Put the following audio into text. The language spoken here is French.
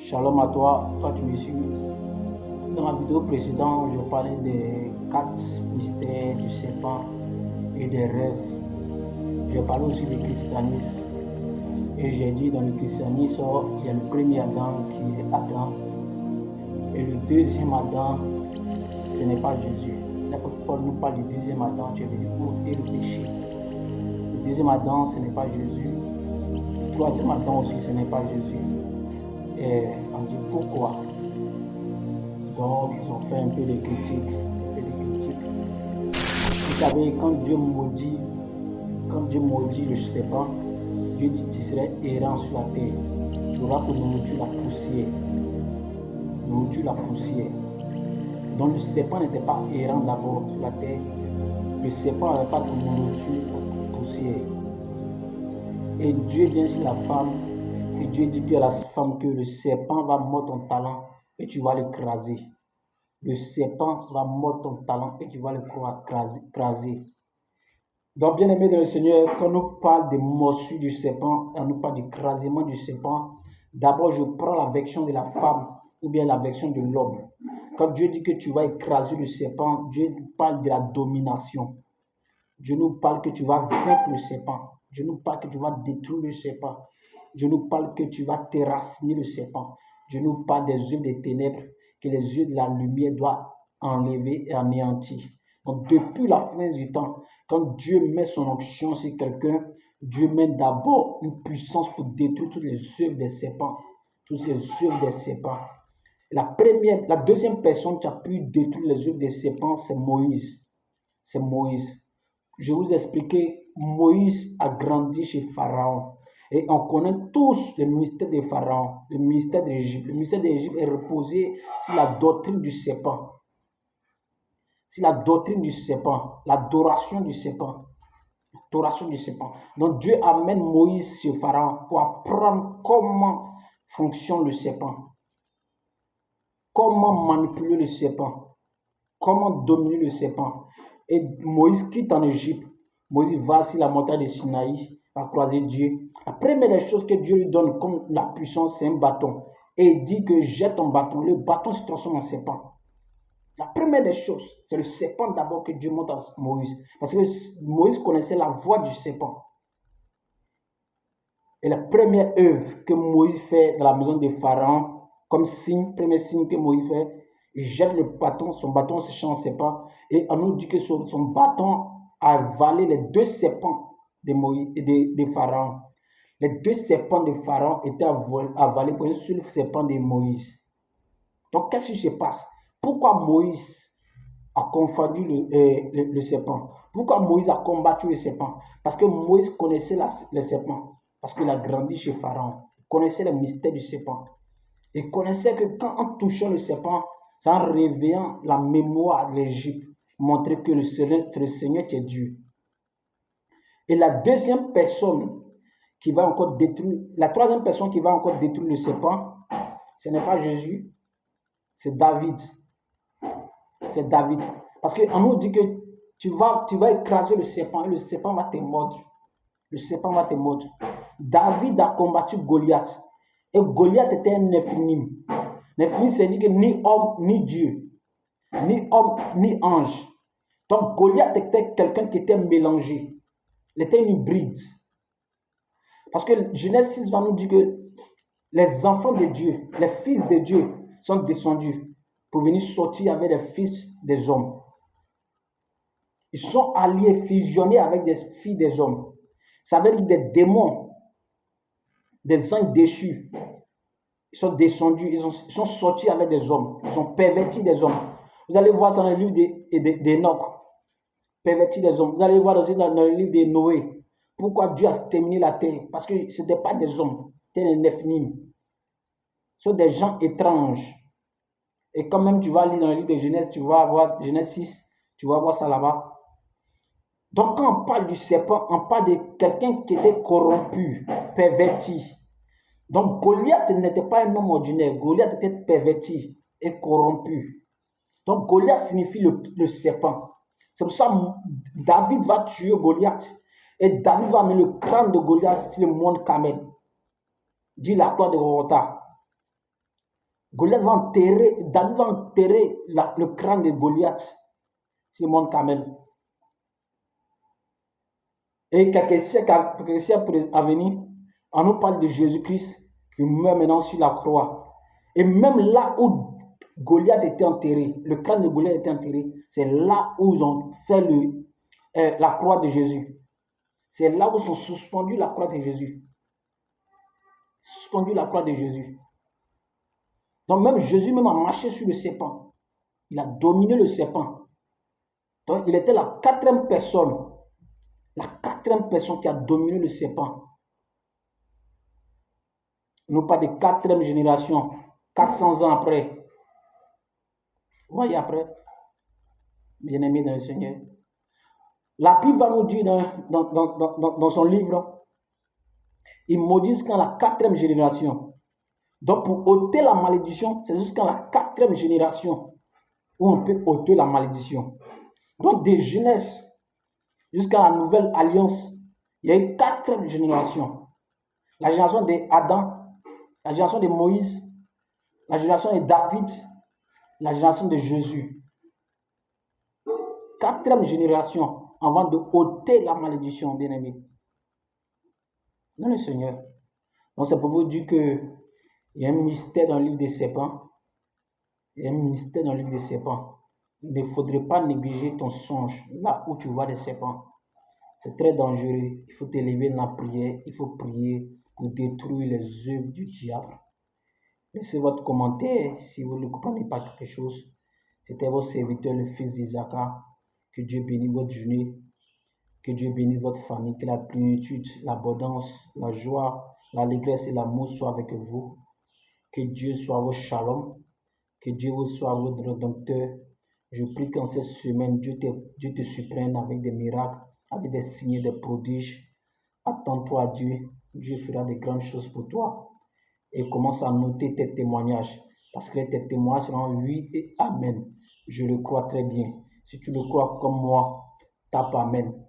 Shalom à toi, tu me suis. Dans la vidéo précédente, je parlais des 4 mystères du serpent et des rêves. Je parlais aussi du christianisme. Et j'ai dit dans le christianisme, il y a le premier Adam qui est Adam. Et le deuxième Adam, ce n'est pas Jésus. L'apôtre Paul nous parle du deuxième Adam, tu es venu pour ôter le péché. Le deuxième Adam, ce n'est pas Jésus. Le troisième Adam aussi, ce n'est pas Jésus. Et on dit pourquoi. Donc, ils ont fait un peu de critiques. Vous savez, quand Dieu maudit le serpent, Dieu dit tu serais errant sur la terre. Tu auras pour nourriture la poussière. Donc, le serpent n'était pas errant d'abord sur la terre. Le serpent n'avait pas de nourriture la poussière. Et Dieu vient sur la femme. Et Dieu dit à la femme que le serpent va mordre ton talent et tu vas l'écraser. Le serpent va mordre ton talent et tu vas l'écraser. Donc, bien aimé dans le Seigneur, quand on nous parle des morsures du serpent, on nous parle du crasement du serpent, d'abord je prends la version de la femme ou bien la version de l'homme. Quand Dieu dit que tu vas écraser le serpent, Dieu nous parle de la domination. Dieu nous parle que tu vas vaincre le serpent. Dieu nous parle que tu vas détruire le serpent. Dieu nous parle que tu vas terrasser le serpent. Dieu nous parle des yeux des ténèbres, que les yeux de la lumière doivent enlever et anéantir. Donc, depuis la fin du temps, quand Dieu met son onction sur quelqu'un, Dieu met d'abord une puissance pour détruire toutes les œuvres des serpents. Toutes ces œuvres des serpents. La deuxième personne qui a pu détruire les œuvres des serpents, c'est Moïse. C'est Moïse. Je vais vous expliquer, Moïse a grandi chez Pharaon. Et on connaît tous le mystère de Pharaon, le mystère d'Égypte. Le mystère d'Égypte est reposé sur la doctrine du serpent. C'est la doctrine du serpent, l'adoration du serpent. L'adoration du serpent. Donc Dieu amène Moïse chez Pharaon pour apprendre comment fonctionne le serpent. Comment manipuler le serpent. Comment dominer le serpent. Et Moïse quitte en Égypte. Moïse va sur la montagne de Sinaï, à croiser Dieu. La première des choses que Dieu lui donne comme la puissance, c'est un bâton. Et il dit que jette ton bâton. Le bâton se transforme en serpent. La première des choses, c'est le serpent d'abord que Dieu montre à Moïse. Parce que Moïse connaissait la voix du serpent. Et la première œuvre que Moïse fait dans la maison de Pharaon, comme signe, premier signe que Moïse fait, il jette le bâton, son bâton se change en serpent. Et on nous dit que son bâton a avalé les 2 serpents de Pharaon. Les 2 serpents de Pharaon étaient avalés pour un seul serpent de Moïse. Donc, qu'est-ce qui se passe? Pourquoi Moïse a confondu le serpent? Pourquoi Moïse a combattu le serpent? Parce que Moïse connaissait le serpent. Parce qu'il a grandi chez Pharaon. Il connaissait le mystère du serpent. Il connaissait que quand on touchait le serpent, c'est en réveillant la mémoire de l'Égypte, montrer que c'est le Seigneur qui est Dieu. Et la deuxième personne qui va encore détruire, la troisième personne qui va encore détruire le serpent, ce n'est pas Jésus, c'est David. C'est David. Parce qu'on nous dit que tu vas écraser le serpent et le serpent va te mordre. Le serpent va te mordre. David a combattu Goliath. Et Goliath était un Néphilim. Néphilim, c'est dit que ni homme, ni Dieu. Ni homme, ni ange. Donc Goliath était quelqu'un qui était mélangé. Il était une hybride. Parce que Genèse 6 va nous dire que les enfants de Dieu, les fils de Dieu sont descendus pour venir sortir avec les fils des hommes. Ils sont alliés, fusionnés avec des filles des hommes. Ça veut dire des démons, des anges déchus. Ils sont descendus, ils sont sortis avec des hommes. Ils ont perverti des hommes. Vous allez voir ça dans le livre d'Enoch. Perverti des hommes. Vous allez voir aussi dans le livre de Noé. Pourquoi Dieu a terminé la terre? Parce que ce n'étaient pas des hommes, c'était des Néphilim. Ce sont des gens étranges. Et quand même tu vas lire dans le livre de Genèse, tu vas voir Genèse 6, tu vas voir ça là-bas. Donc quand on parle du serpent, on parle de quelqu'un qui était corrompu, perverti. Donc Goliath n'était pas un homme ordinaire. Goliath était perverti et corrompu. Donc Goliath signifie le serpent. C'est pour ça que David va tuer Goliath. Et David va mettre le crâne de Goliath sur le mont Carmel. Dit la croix de Golgotha. David va enterrer le crâne de Goliath sur Mont Carmel. Et quelques siècles à venir, on nous parle de Jésus-Christ qui meurt maintenant sur la croix. Et même là où Goliath était enterré, le crâne de Goliath était enterré, c'est là où ils ont fait la croix de Jésus. C'est là où ils ont suspendu la croix de Jésus. Suspendu la croix de Jésus. Donc même Jésus même a marché sur le serpent. Il a dominé le serpent. Donc il était la quatrième personne qui a dominé le serpent. Non pas de quatrième génération, 400 ans après. Vous voyez après, bien-aimé dans le Seigneur. La Bible va nous dire dans son livre, ils maudissent jusqu'à la quatrième génération. Donc pour ôter la malédiction, c'est jusqu'à la quatrième génération où on peut ôter la malédiction. Donc de Genèse jusqu'à la nouvelle alliance, il y a une quatrième génération. La génération d'Adam, la génération de Moïse, la génération de David, la génération de Jésus. Quatrième génération avant de ôter la malédiction, bien-aimé. Non, le Seigneur. Donc c'est pour vous dire qu'il y a un mystère dans le livre des serpents. Il y a un mystère dans le livre des serpents. Il ne faudrait pas négliger ton songe là où tu vois des serpents. C'est très dangereux. Il faut t'élever dans la prière. Il faut prier pour détruire les œuvres du diable. Laissez votre commentaire si vous ne comprenez pas quelque chose. C'était votre serviteur, le fils d'Isaac. Que Dieu bénisse votre journée. Que Dieu bénisse votre famille. Que la plénitude, l'abondance, la joie, l'allégresse et l'amour soient avec vous. Que Dieu soit votre shalom. Que Dieu vous soit votre rédempteur. Je prie qu'en cette semaine, Dieu te surprenne avec des miracles, avec des signes, des prodiges. Attends-toi à Dieu. Dieu fera de grandes choses pour toi. Et commence à noter tes témoignages. Parce que tes témoignages seront oui et amen. Je le crois très bien. Si tu le crois comme moi, tape amen.